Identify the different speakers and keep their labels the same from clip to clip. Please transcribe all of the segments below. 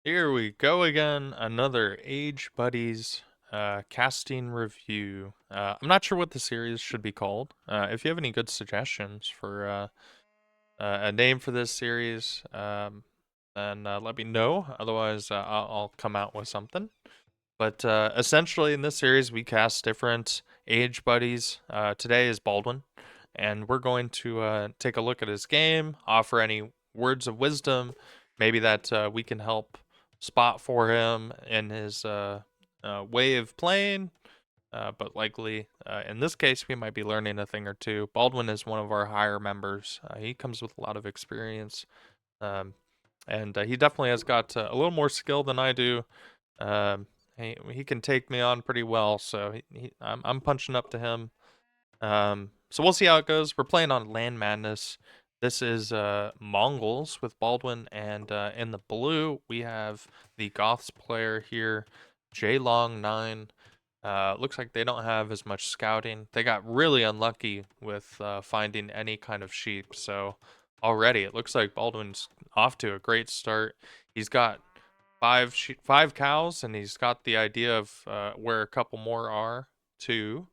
Speaker 1: Here we go again, another Age Buddies casting review. I'm not sure what the series should be called. If you have any good suggestions for a name for this series, then let me know. Otherwise, I'll come out with something. But essentially, in this series, we cast different Age Buddies. Today is Baldwin, and we're going to take a look at his game, offer any words of wisdom, maybe that we can help spot for him in his way of playing. But likely, in this case, we might be learning a thing or two. Baldwin is one of our higher members. He comes with a lot of experience, um, and he definitely has got a little more skill than I do. Um, he can take me on pretty well, so I'm punching up to him. So we'll see how it goes. We're playing on Land Madness. This is Mongols with Baldwin, and in the blue we have the Goths player here, J Long 9. Looks like they don't have as much scouting. They got really unlucky with finding any kind of sheep. So already it looks like Baldwin's off to a great start. He's got five cows, and he's got the idea of where a couple more are too.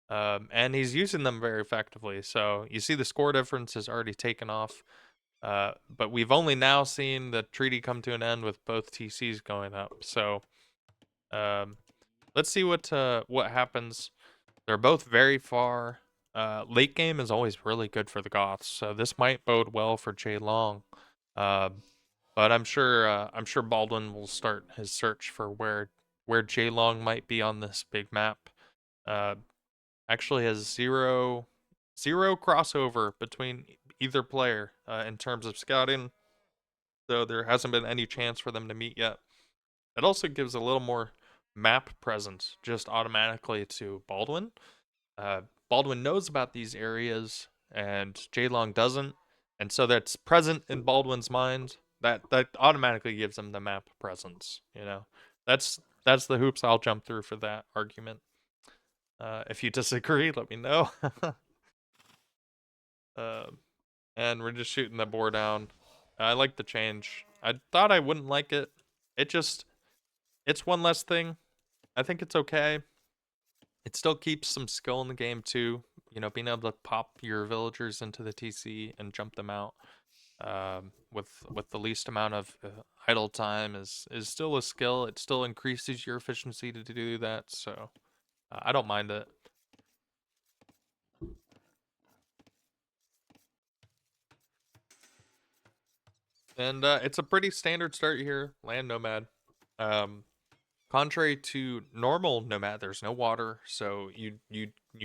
Speaker 1: And he's using them very effectively. So you see the score difference has already taken off. But we've only now seen the treaty come to an end with both TCs going up. So um, let's see what happens. They're both very far. Late game is always really good for the Goths, so this might bode well for Jay Long. But I'm sure Baldwin will start his search for where Jay Long might be on this big map. Uh, Actually has zero crossover between either player in terms of scouting, though there hasn't been any chance for them to meet yet. It also gives a little more map presence just automatically to Baldwin. Uh, Baldwin knows about these areas, and Jaylong doesn't, and so that's present in Baldwin's mind. That automatically gives him the map presence. That's the hoops I'll jump through for that argument. If you disagree, let me know. Um, and we're just shooting the boar down. I like the change. I thought I wouldn't like it. It's one less thing. I think it's okay. It still keeps some skill in the game too. Being able to pop your villagers into the TC and jump them out with the least amount of idle time is still a skill. It still increases your efficiency to do that. So I don't mind it. And it's a pretty standard start here. Land nomad. Um, Contrary to normal nomad, there's no water, so you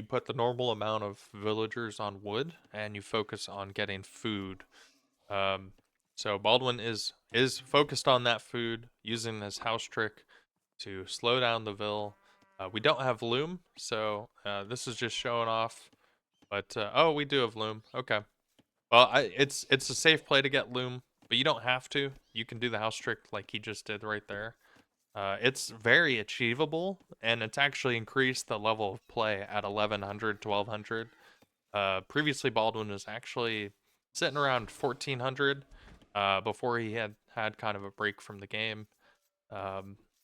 Speaker 1: put the normal amount of villagers on wood, and you focus on getting food. Um, so Baldwin is focused on that food, using his house trick to slow down the Vil. We don't have Loom, so this is just showing off. But oh, we do have Loom. Okay. Well, it's a safe play to get Loom, but you don't have to. You can do the house trick like he just did right there. It's very achievable, and it's actually increased the level of play at 1100, 1200. Previously, Baldwin was actually sitting around 1400 before he had kind of a break from the game.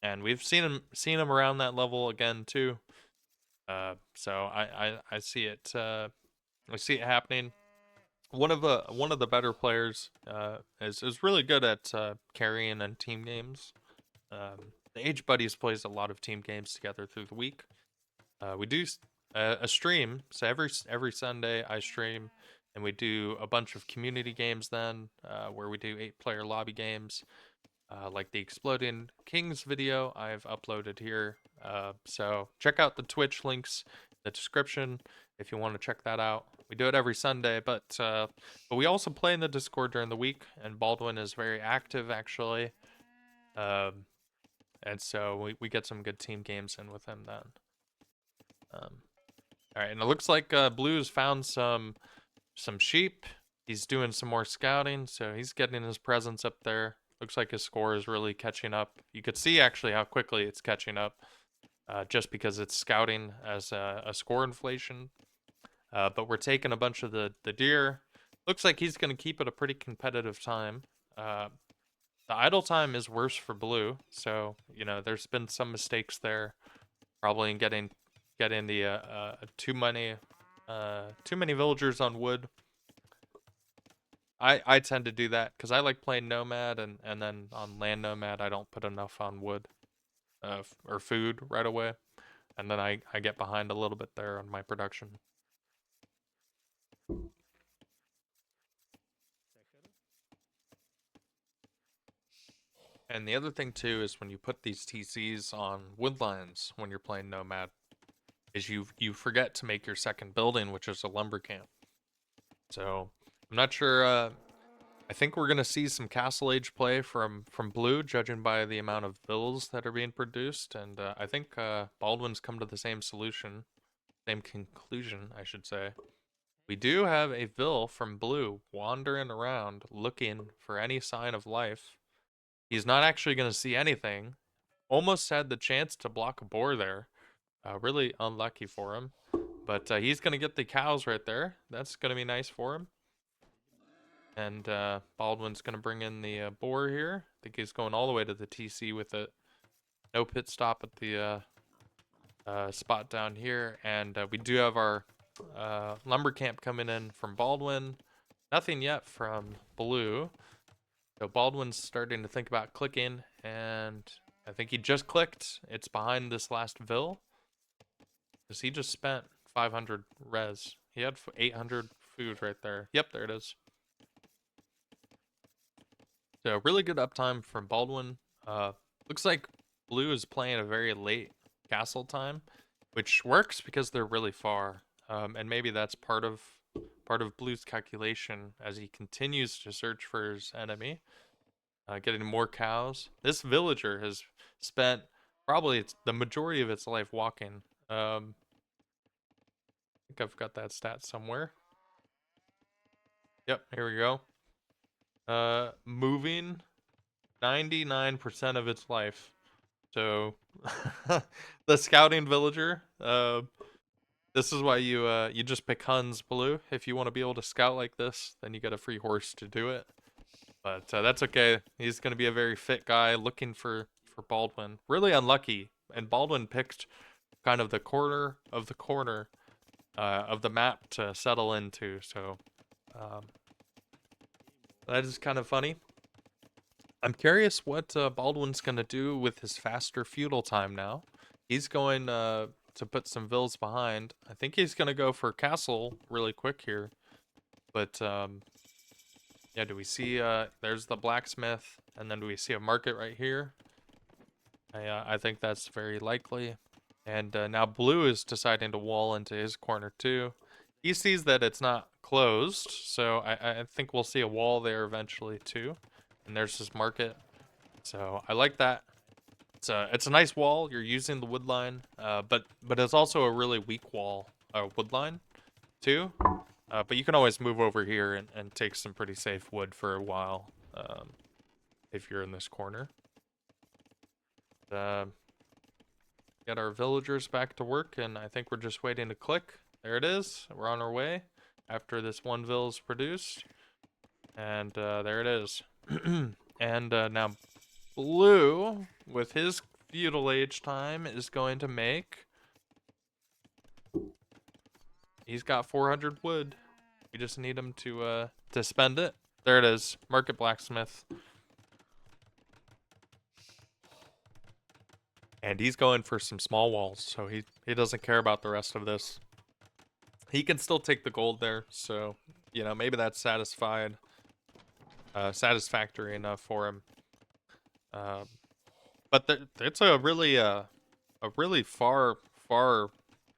Speaker 1: And we've seen him around that level again too. So I see it happening. One of the better players is really good at carrying and team games. The Age Buddies plays a lot of team games together through the week. We do a stream, so every Sunday I stream, and we do a bunch of community games then, where we do 8-player lobby games, like the Exploding Kings video I've uploaded here. So check out the Twitch links in the description if you want to check that out. We do it every Sunday, but we also play in the Discord during the week, and Baldwin is very active actually. Um, and so we get some good team games in with him then. Um, all right, and it looks like Blue's found some sheep. He's doing some more scouting, so he's getting his presence up there. Looks like his score is really catching up. You could see actually how quickly it's catching up, just because it's scouting as a score inflation. But we're taking a bunch of the deer. Looks like he's going to keep it a pretty competitive time. Uh, The idle time is worse for blue, so you know there's been some mistakes there, probably in getting the too many villagers on wood. I tend to do that because I like playing Nomad, and then on Land Nomad I don't put enough on wood or food right away, and then I get behind a little bit there on my production. And the other thing too is when you put these TCs on wood lines when you're playing Nomad, is you forget to make your second building, which is a lumber camp. So I'm not sure. I think we're gonna see some Castle Age play from Blue, judging by the amount of vills that are being produced, and I think Baldwin's come to the same conclusion, I should say. We do have a vill from Blue wandering around looking for any sign of life. He's not actually gonna see anything. Almost had the chance to block a boar there. Really unlucky for him. But he's going to get the cows right there. That's going to be nice for him. And Baldwin's going to bring in the boar here. I think he's going all the way to the TC with it. No pit stop at the spot down here. And we do have our lumber camp coming in from Baldwin. Nothing yet from Blue. So Baldwin's starting to think about clicking. And I think he just clicked. It's behind this last vill. Because he just spent 500 res. He had 800 food right there. Yep, there it is. So really good uptime from Baldwin. Looks like Blue is playing a very late castle time, which works because they're really far. And maybe that's part of Blue's calculation as he continues to search for his enemy, getting more cows. This villager has spent probably the majority of its life walking. I think I've got that stat somewhere. Yep, here we go. Moving 99% of its life. So the scouting villager, this is why you just pick Huns Blue. If you want to be able to scout like this, then you get a free horse to do it. But that's okay. He's going to be a very fit guy looking for Baldwin. Really unlucky, and Baldwin picked kind of the corner of the map to settle into. So that is kind of funny. I'm curious what Baldwin's going to do with his faster feudal time now. He's going to put some vills behind. I think he's going to go for castle really quick here. But yeah, do we see there's the blacksmith, and then do we see a market right here? I think that's very likely. And now Blue is deciding to wall into his corner too. He sees that it's not closed, so I think we'll see a wall there eventually too. And there's this market. So I like that. It's a nice wall. You're using the wood line, but it's also a really weak wall, wood line too. But you can always move over here and take some pretty safe wood for a while if you're in this corner. Get our villagers back to work, and I think we're just waiting to click. There it is. We're on our way after this one vill is produced. And there it is. And now Blue, with his feudal age time, is going to make... He's got 400 wood. We just need him to spend it. There it is. Market blacksmith. And he's going for some small walls, so he doesn't care about the rest of this. He can still take the gold there, so, you know, maybe that's satisfactory enough for him. But it's a really far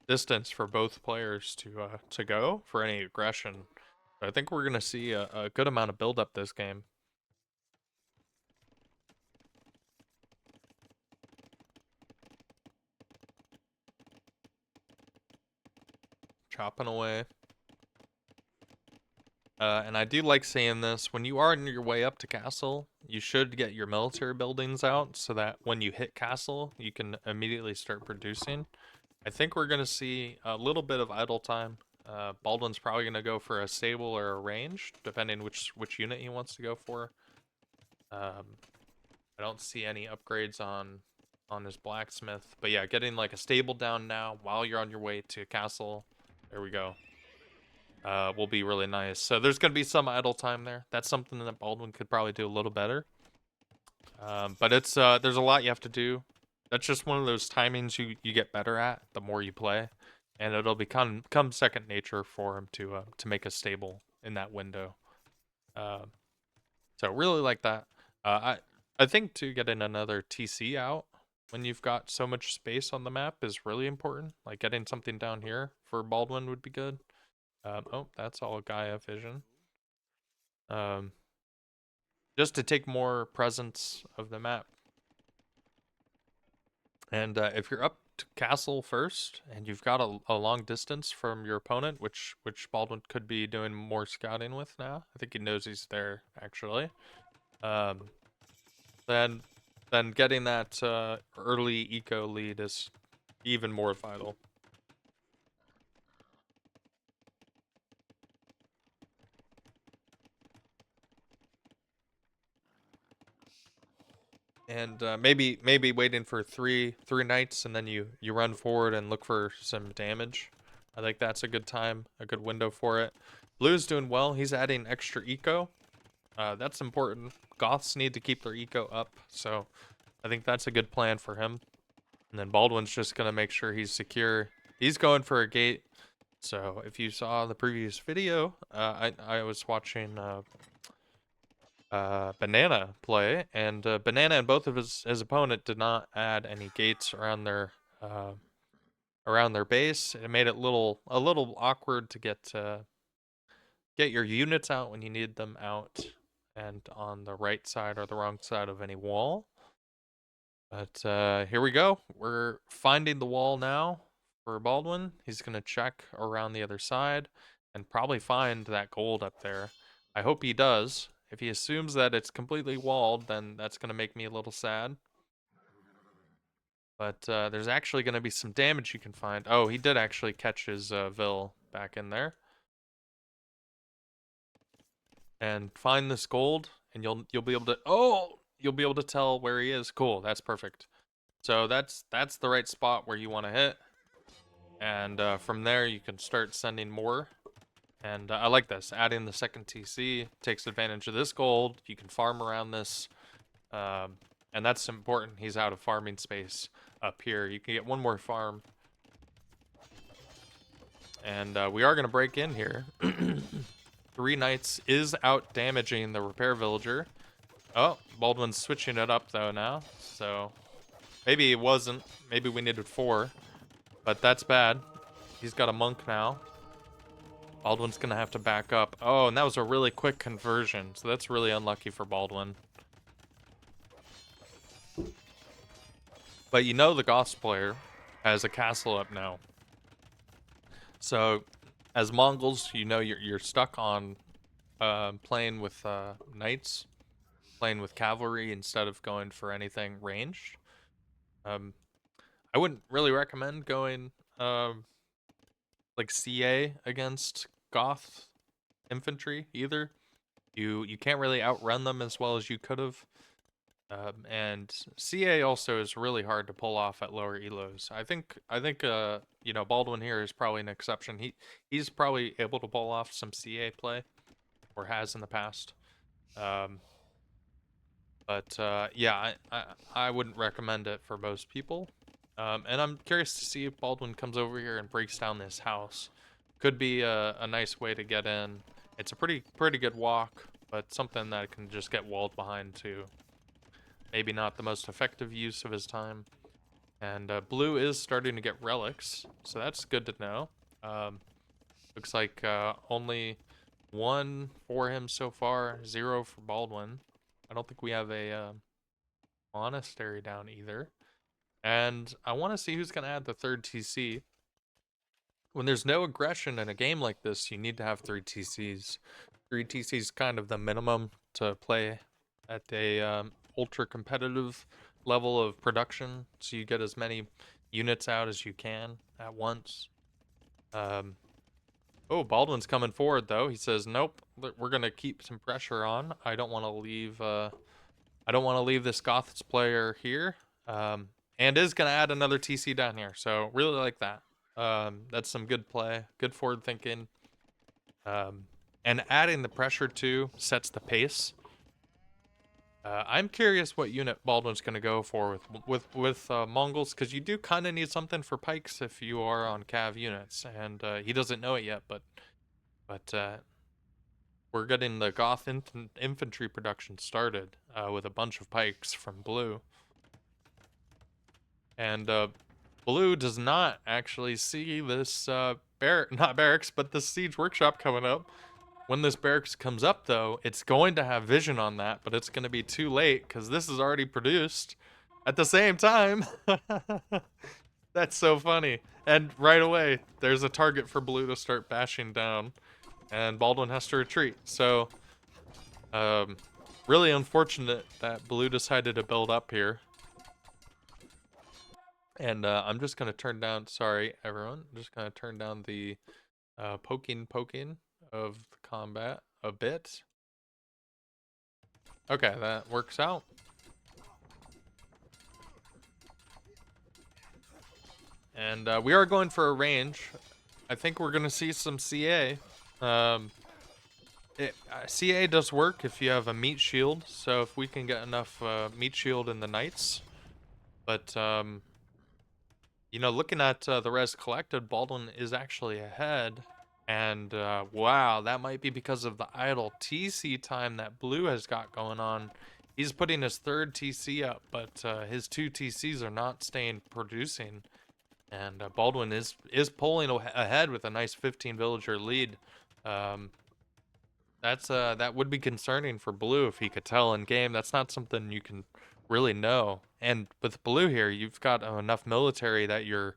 Speaker 1: distance for both players to go for any aggression. I think we're gonna see a good amount of build up this game. Chopping away. And I do like saying this, when you are on your way up to castle, you should get your military buildings out so that when you hit castle, you can immediately start producing. I think we're going to see a little bit of idle time. Baldwin's probably going to go for a stable or a range, depending which unit he wants to go for. I don't see any upgrades on his blacksmith. But yeah, getting like a stable down now while you're on your way to castle. There we go. Will be really nice. So there's gonna be some idle time there. That's something that Baldwin could probably do a little better. But it's there's a lot you have to do. That's just one of those timings you get better at the more you play, and it'll become second nature for him to make a stable in that window. Uh, so really like that. I think to getting another TC out when you've got so much space on the map is really important. Like getting something down here for Baldwin would be good. Oh, that's all Gaia vision. Um, just to take more presence of the map. And if you're up to castle first, and you've got a long distance from your opponent, which Baldwin could be doing more scouting with now. I think he knows he's there actually. Um, then then getting that early eco lead is even more vital. And maybe waiting for three knights, and then you run forward and look for some damage. I think that's a good time, a good window for it. Blue's doing well. He's adding extra eco. That's important. Goths need to keep their eco up, so I think that's a good plan for him. And then Baldwin's just gonna make sure he's secure. He's going for a gate. So if you saw the previous video, I was watching Banana play, and Banana and both of his opponent did not add any gates around their base. It made it a little awkward to get your units out when you need them out, and on the right side or the wrong side of any wall. But here we go. We're finding the wall now for Baldwin. He's gonna check around the other side and probably find that gold up there. I hope he does. If he assumes that it's completely walled, then that's going to make me a little sad. But there's actually going to be some damage you can find. Oh, he did actually catch his Vil back in there. And find this gold, and you'll be able to you'll be able to tell where he is. Cool, that's perfect. So that's the right spot where you want to hit. And from there you can start sending more. And I like this. Adding the second TC takes advantage of this gold. You can farm around this. And that's important. He's out of farming space up here. You can get one more farm. And we are going to break in here. 3 knights is out damaging the repair villager. Oh, Baldwin's switching it up though now. So maybe it wasn't. Maybe we needed 4. But that's bad. He's got a monk now. Baldwin's going to have to back up. Oh, and that was a really quick conversion. So that's really unlucky for Baldwin. But you know the Goths player has a castle up now. So as Mongols, you know you're stuck on playing with knights, playing with cavalry instead of going for anything ranged. I wouldn't really recommend going like CA against Goth infantry either. You can't really outrun them as well as you could have. And CA also is really hard to pull off at lower elos. I think you know, Baldwin here is probably an exception. He's probably able to pull off some CA play, or has in the past. But yeah, I wouldn't recommend it for most people. And I'm curious to see if Baldwin comes over here and breaks down this house. Could be a nice way to get in. It's a pretty good walk, but something that can just get walled behind too. Maybe not the most effective use of his time. And Blue is starting to get relics, so that's good to know. Looks like only 1 for him so far, 0 for Baldwin. I don't think we have a monastery down either. And I want to see who's going to add the 3rd TC. When there's no aggression in a game like this, you need to have 3 TCs. 3 TCs is kind of the minimum to play at a ultra competitive level of production, so you get as many units out as you can at once. Oh, Baldwin's coming forward though. He says, "Nope, we're gonna keep some pressure on. I don't want to leave. I I don't want to leave this Goths player here. And is going to add another TC down here. So really like that. That's some good play, good forward thinking. And adding the pressure too sets the pace. I'm curious what unit Baldwin's going to go for with Mongols, because you do kind of need something for pikes if you are on cav units, and he doesn't know it yet. But we're getting the Goth infantry production started with a bunch of pikes from blue, and blue does not actually see this not barracks, but the siege workshop coming up. When this barracks comes up, though, it's going to have vision on that, but it's going to be too late because this is already produced at the same time. That's so funny. And right away, there's a target for blue to start bashing down, and Baldwin has to retreat. So, really unfortunate that blue decided to build up here. And I'm just going to turn down, sorry, everyone. I'm just going to turn down the poking of the combat a bit. Okay, that works out. And we are going for a range. I think we're going to see some CA. CA does work if you have a meat shield. So if we can get enough meat shield in the knights. But, you know, looking at the res collected, Baldwin is actually ahead. And wow, that might be because of the idle TC time that blue has got going on. He's putting his third TC up, but his two TCs are not staying producing. And Baldwin is pulling ahead with a nice 15 villager lead. That would be concerning for blue if he could tell in game. That's not something you can really know. And with blue here, you've got enough military that your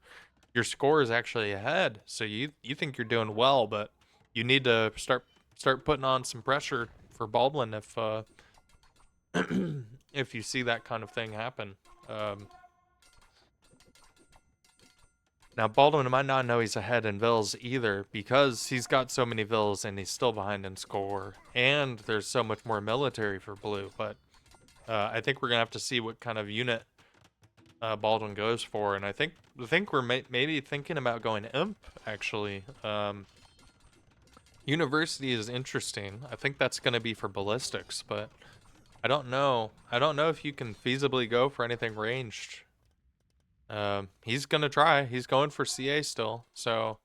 Speaker 1: score is actually ahead. So you think you're doing well, but you need to start putting on some pressure for Baldwin if if you see that kind of thing happen. Now Baldwin might not know he's ahead in vills either, because he's got so many vills and he's still behind in score, and there's so much more military for blue. But I think we're gonna have to see what kind of unit Baldwin goes for, and I think we're maybe thinking about going imp actually. University is interesting. I think that's gonna be for ballistics, but I don't know. I don't know if you can feasibly go for anything ranged. He's gonna try. He's going for CA still, so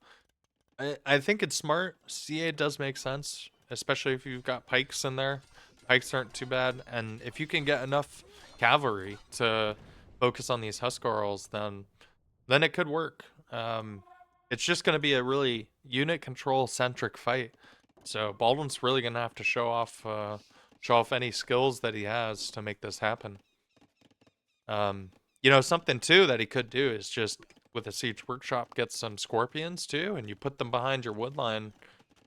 Speaker 1: I think it's smart. CA does make sense, especially if you've got pikes in there. Pikes aren't too bad, and if you can get enough cavalry to focus on these Huskarls, then it could work. It's just gonna be a really unit control centric fight. So Baldwin's really gonna have to show off any skills that he has to make this happen. You know, something too that he could do is just with a siege workshop get some scorpions too, and you put them behind your wood line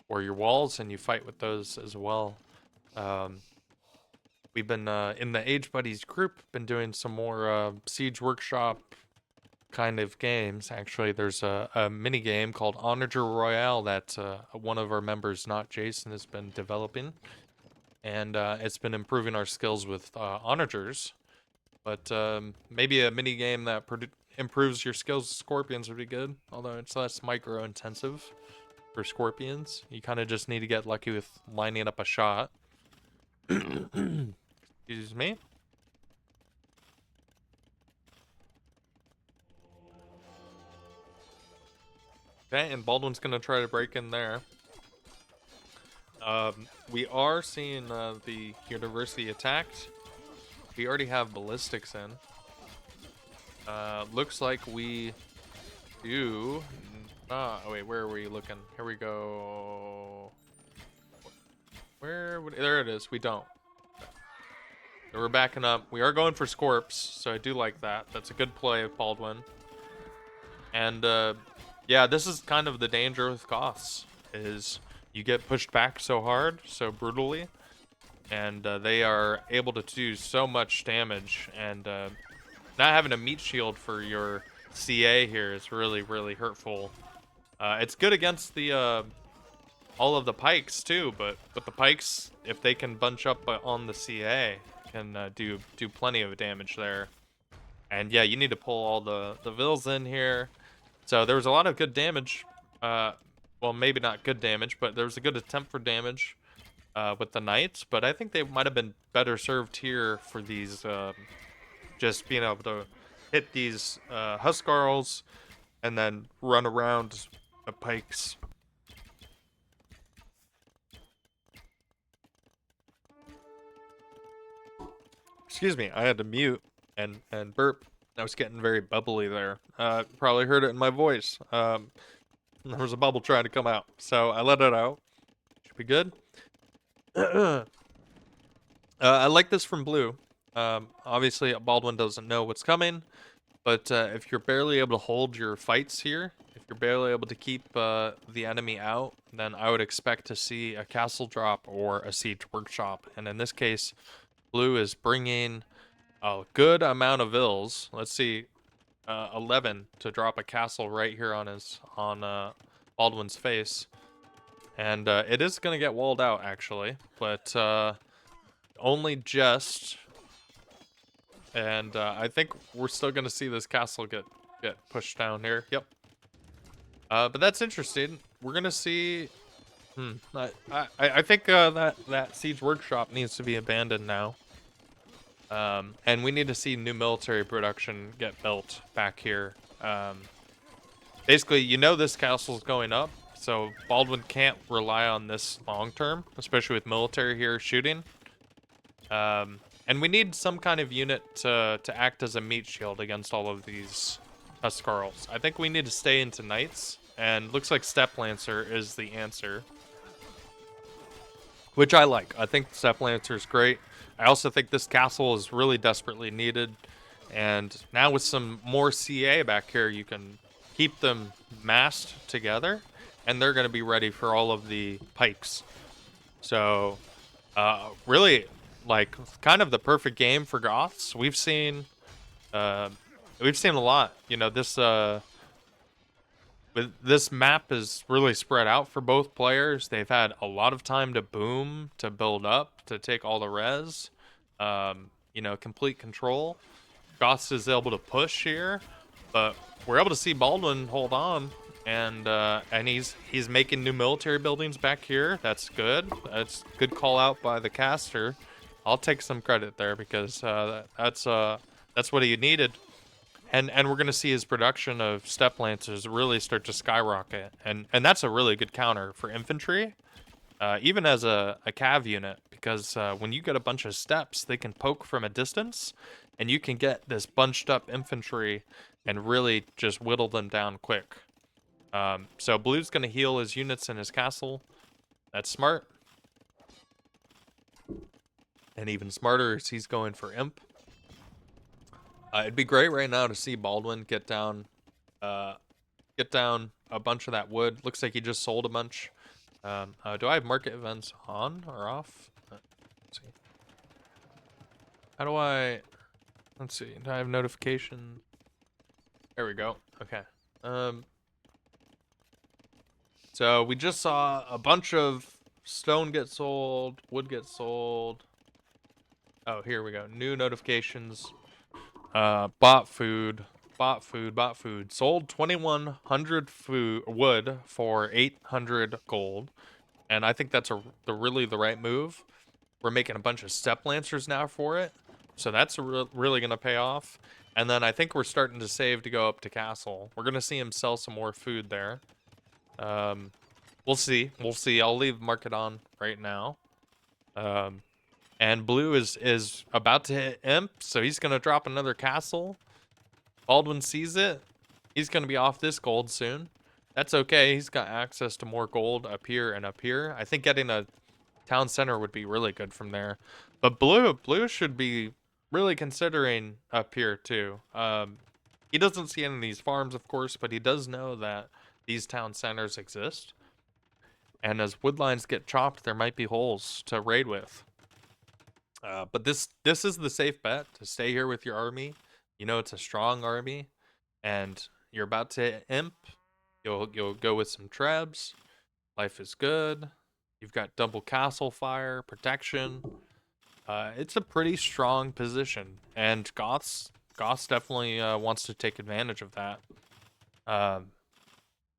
Speaker 1: or your walls, and you fight with those as well. We've been in the Age Buddies group been doing some more siege workshop kind of games. Actually, there's a mini game called Onager Royale that one of our members, not Jason, has been developing, and it's been improving our skills with onagers. But maybe a mini game that improves your skills with scorpions would be good. Although it's less micro intensive for scorpions. You kind of just need to get lucky with lining up a shot. Excuse me. Okay, and Baldwin's gonna try to break in there. We are seeing the university attacked. We already have ballistics in. Looks like we do. Oh wait, where are we looking? Here we go. There it is. We don't. So we're backing up. We are going for Scorps, so I do like that. That's a good play of Baldwin. And yeah, this is kind of the danger with Goths, is you get pushed back so hard, so brutally, and they are able to do so much damage, and not having a meat shield for your CA here is really, really hurtful. It's good against the all of the pikes too, but the pikes, if they can bunch up on the CA, can do plenty of damage there. And yeah, you need to pull all the vills in here. So there was a lot of good damage. Well, maybe not good damage, but there was a good attempt for damage with the knights. But I think they might have been better served here for these, just being able to hit these Huskarls and then run around the pikes. Excuse me, I had to mute and burp. I was getting very bubbly there. Probably heard it in my voice. There was a bubble trying to come out, so I let it out. Should be good. I like this from blue. Obviously, Baldwin doesn't know what's coming, but if you're barely able to hold your fights here, if you're barely able to keep the enemy out, then I would expect to see a castle drop or a siege workshop. And in this case, blue is bringing a good amount of vills. Let's see, 11 to drop a castle right here on Baldwin's face. And it is going to get walled out, actually, but only just. And I think we're still going to see this castle get pushed down here. Yep. But that's interesting. We're going to see. I think that siege workshop needs to be abandoned now. And we need to see new military production get built back here. Basically, you know this castle's going up, so Baldwin can't rely on this long term, especially with military here shooting. And we need some kind of unit to act as a meat shield against all of these Huskarls. I think we need to stay into knights, and looks like Step Lancer is the answer, which I like. I think Step Lancer is great. I also think this castle is really desperately needed, and now with some more CA back here, you can keep them massed together, and they're going to be ready for all of the pikes. So, really, like, kind of the perfect game for Goths. We've seen a lot. You know, this map is really spread out for both players. They've had a lot of time to boom, to build up, to take all the res. You know, complete control. Goths is able to push here, but we're able to see Baldwin hold on, and he's making new military buildings back here. That's good. That's good call out by the caster. I'll take some credit there because that's what he needed. And we're gonna see his production of Step Lancers really start to skyrocket, and that's a really good counter for infantry, even as a cav unit, because when you get a bunch of steps, they can poke from a distance, and you can get this bunched up infantry and really just whittle them down quick. So blue's gonna heal his units in his castle. That's smart. And even smarter is he's going for imp. It'd be great right now to see Baldwin get down a bunch of that wood. Looks like he just sold a bunch. Do I have market events on or off? Let's see. How do I? Let's see. Do I have notification? There we go. Okay. So we just saw a bunch of stone get sold, wood get sold. Oh, here we go. New notifications. Bought food. Sold 2,100 wood for 800 gold. And I think that's really the right move. We're making a bunch of Step Lancers now for it. So that's really going to pay off. And then I think we're starting to save to go up to castle. We're going to see him sell some more food there. We'll see. I'll leave market on right now. And blue is about to hit imp, so he's going to drop another castle. Baldwin sees it. He's going to be off this gold soon. That's okay. He's got access to more gold up here and up here. I think getting a town center would be really good from there. But blue should be really considering up here too. He doesn't see any of these farms, of course, but he does know that these town centers exist. And as woodlines get chopped, there might be holes to raid with. But this is the safe bet to stay here with your army. You know it's a strong army, and you're about to imp. You'll go with some trebs. Life is good. You've got double castle fire protection. it's a pretty strong position, and Goths definitely wants to take advantage of that. Um,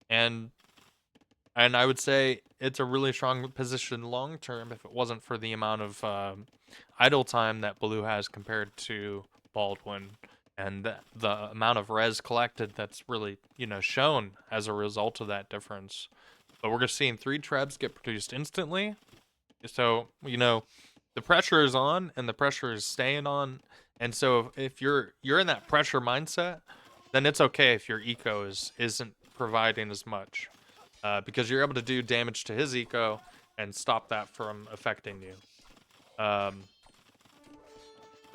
Speaker 1: and I would say it's a really strong position long term if it wasn't for the amount of idle time that Blue has compared to Baldwin, and the amount of res collected that's really shown as a result of that difference. But we're just seeing 3 trebs get produced instantly, so the pressure is on and the pressure is staying on, and so if you're in that pressure mindset, then it's okay if your eco isn't providing as much, because you're able to do damage to his eco and stop that from affecting you. But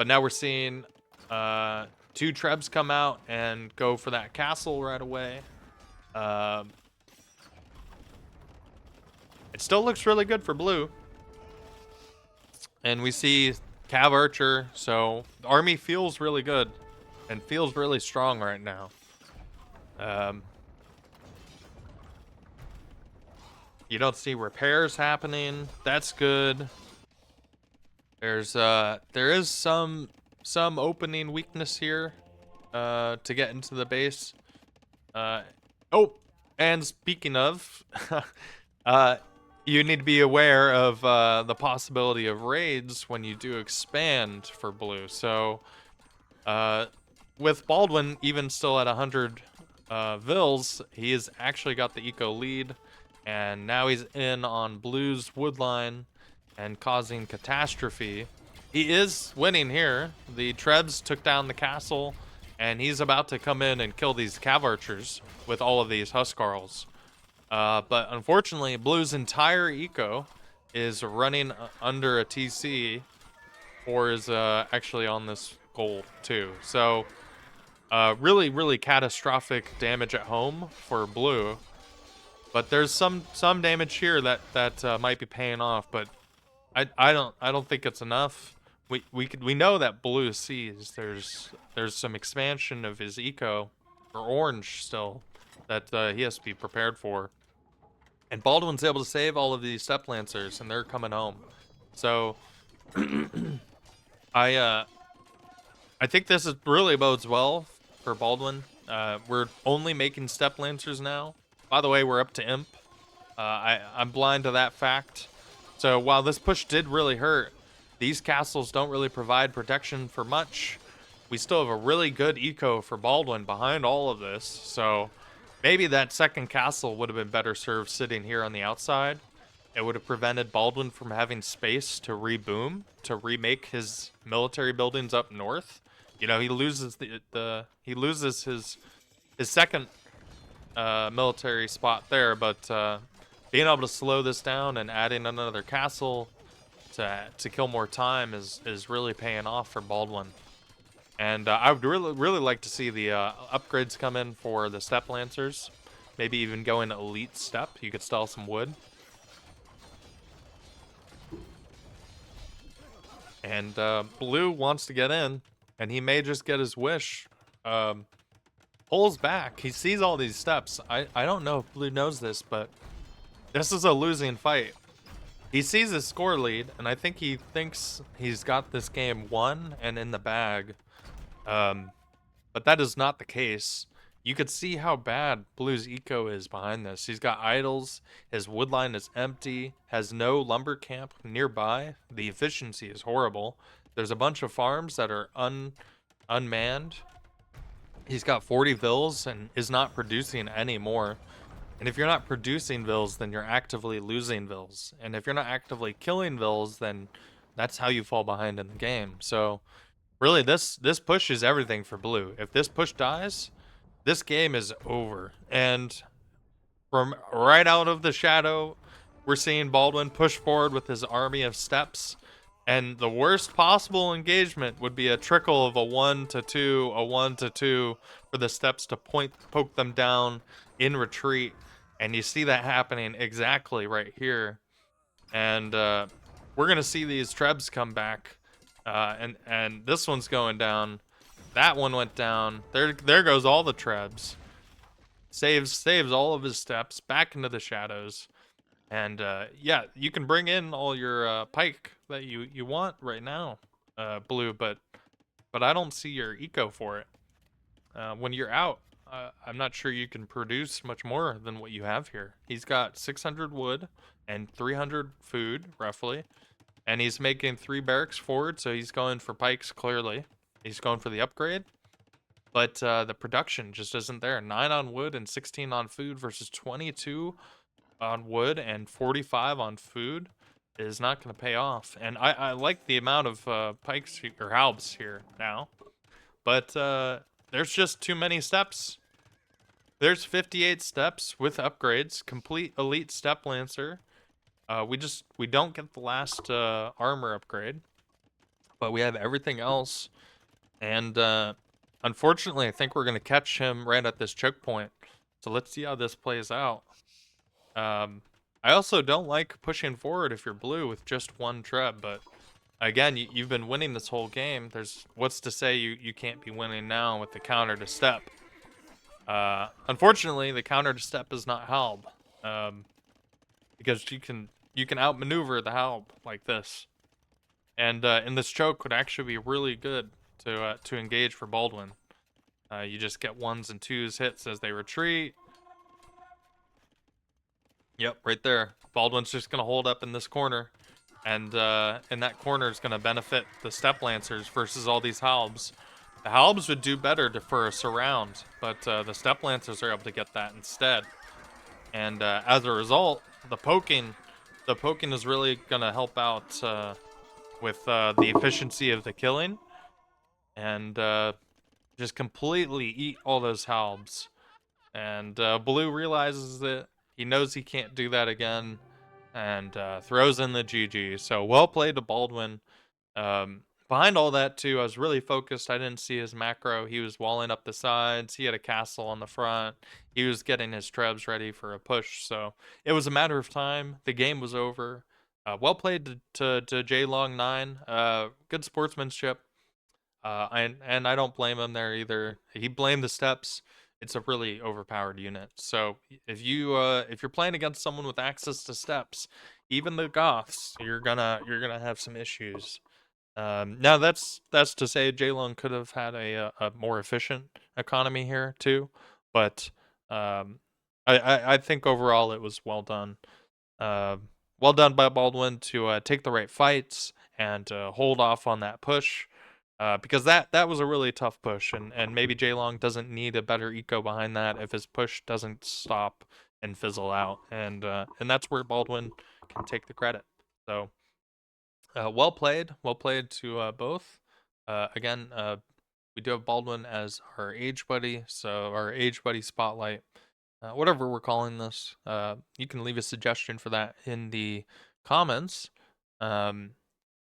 Speaker 1: now we're seeing 2 trebs come out and go for that castle right away. It still looks really good for Blue. And we see Cav Archer, so the army feels really good and feels really strong right now. You don't see repairs happening. That's good. There is some opening weakness here to get into the base. Oh, and speaking of, you need to be aware of the possibility of raids when you do expand for Blue. So, with Baldwin even still at 100 Vils, he has actually got the eco lead, and now he's in on Blue's woodline and causing catastrophe. He is winning here. The Trebs took down the castle, and he's about to come in and kill these Cav Archers with all of these Huskarls. But unfortunately, Blue's entire eco is running under a TC, or is actually on this gold too. So, really, really catastrophic damage at home for Blue. But there's some damage here that might be paying off. But I don't think it's enough. We know that Blue sees there's some expansion of his eco, or orange still, that he has to be prepared for. And Baldwin's able to save all of these Step Lancers, and they're coming home. So, I think this is really bodes well for Baldwin. We're only making Step Lancers now. By the way, we're up to Imp. I'm blind to that fact. So while this push did really hurt, these castles don't really provide protection for much. We still have a really good eco for Baldwin behind all of this. So maybe that second castle would have been better served sitting here on the outside. It would have prevented Baldwin from having space to reboom, to remake his military buildings up north. He loses he loses his second military spot there, but being able to slow this down and adding another castle to kill more time is really paying off for Baldwin. And I would really like to see the upgrades come in for the Step Lancers. Maybe even go in Elite Step. You could sell some wood. And Blue wants to get in, and he may just get his wish. Pulls back. He sees all these steps. I don't know if Blue knows this, but this is a losing fight. He sees his score lead, and I think he thinks he's got this game won and in the bag. But that is not the case. You could see how bad Blue's eco is behind this. He's got idols, his woodline is empty, has no lumber camp nearby. The efficiency is horrible. There's a bunch of farms that are unmanned. He's got 40 Vils and is not producing any more. And if you're not producing Vils, then you're actively losing Vils. And if you're not actively killing Vils, then that's how you fall behind in the game. So really, this push is everything for Blue. If this push dies, this game is over. And from right out of the shadow, we're seeing Baldwin push forward with his army of steps. And the worst possible engagement would be a trickle of a 1-2, a 1-2 for the steps to poke them down in retreat. And you see that happening exactly right here. And we're going to see these Trebs come back. And this one's going down. That one went down. There goes all the Trebs. Saves all of his steps back into the shadows. And yeah, you can bring in all your pike that you want right now, Blue, but I don't see your eco for it. When you're out, I'm not sure you can produce much more than what you have here. He's got 600 wood and 300 food, roughly, and he's making 3 barracks forward, so he's going for pikes, clearly. He's going for the upgrade, but the production just isn't there. 9 on wood and 16 on food versus 22 on wood and 45 on food is not going to pay off. And I like the amount of pikes or halbs here now, but there's just too many steps. There's 58 steps with upgrades, complete elite step lancer. We don't get the last armor upgrade, but we have everything else. And unfortunately, I think we're gonna catch him right at this choke point. So let's see how this plays out. I also don't like pushing forward if you're blue with just 1 treb, but again, you've been winning this whole game. There's what's to say you can't be winning now with the counter to step. Unfortunately, the counter to step is not halb, because you can outmaneuver the halb like this, and this choke would actually be really good to engage for Baldwin. You just get 1s and 2s hits as they retreat. Yep, right there. Baldwin's just gonna hold up in this corner, and that corner is gonna benefit the step lancers versus all these halbs. The halbs would do better for a surround, but the step lancers are able to get that instead. And as a result, the poking is really gonna help out with the efficiency of the killing, and just completely eat all those halbs. And Blue realizes that he knows he can't do that again, and throws in the GG. So well played to Baldwin. Behind all that too, I was really focused. I didn't see his macro. He was walling up the sides. He had a castle on the front. He was getting his trebs ready for a push. So it was a matter of time. The game was over. Well played to J-Long9. Good sportsmanship. And I don't blame him there either. He blamed the steps. It's a really overpowered unit. So if you're playing against someone with access to steps, even the Goths, you're gonna have some issues. Now that's to say J-Long could have had a more efficient economy here too, but I think overall it was well done. Uh, well done by Baldwin to take the right fights and hold off on that push. Because that was a really tough push, and maybe J-Long doesn't need a better eco behind that if his push doesn't stop and fizzle out, and that's where Baldwin can take the credit. So well played to both. Again, we do have Baldwin as our age buddy, so our age buddy spotlight, whatever we're calling this. You can leave a suggestion for that in the comments.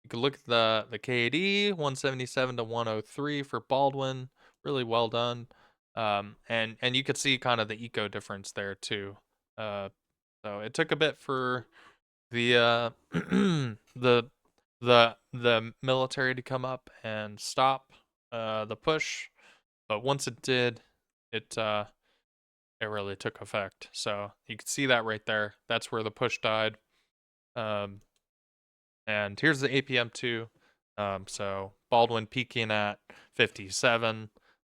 Speaker 1: You can look at the KD 177 to 103 for Baldwin, really well done. And you could see kind of the eco difference there too. So it took a bit for the the military to come up and stop the push, but once it did, it really took effect. So you can see that right there. That's where the push died. And here's the APM2. So Baldwin peaking at 57,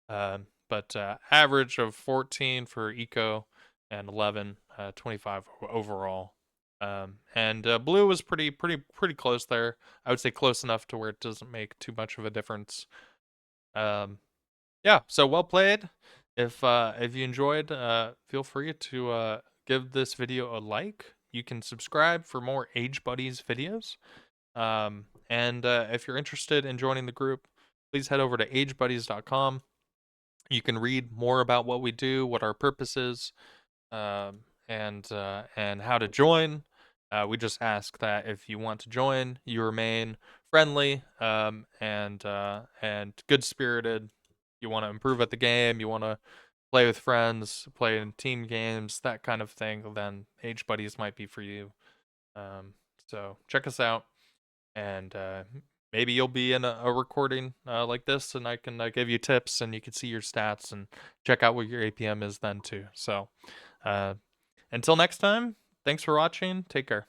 Speaker 1: but average of 14 for eco and 11, 25 overall. And blue was pretty close there. I would say close enough to where it doesn't make too much of a difference. Yeah, so well played. If you enjoyed, feel free to give this video a like. You can subscribe for more Age Buddies videos. And if you're interested in joining the group, please head over to agebuddies.com. You can read more about what we do, what our purpose is, and how to join. We just ask that if you want to join, you remain friendly, and good spirited. You want to improve at the game, you want to play with friends, play in team games, that kind of thing, then Age Buddies might be for you. So check us out, and maybe you'll be in a recording like this, and I can give you tips, and you can see your stats and check out what your APM is then too. So until next time, thanks for watching. Take care.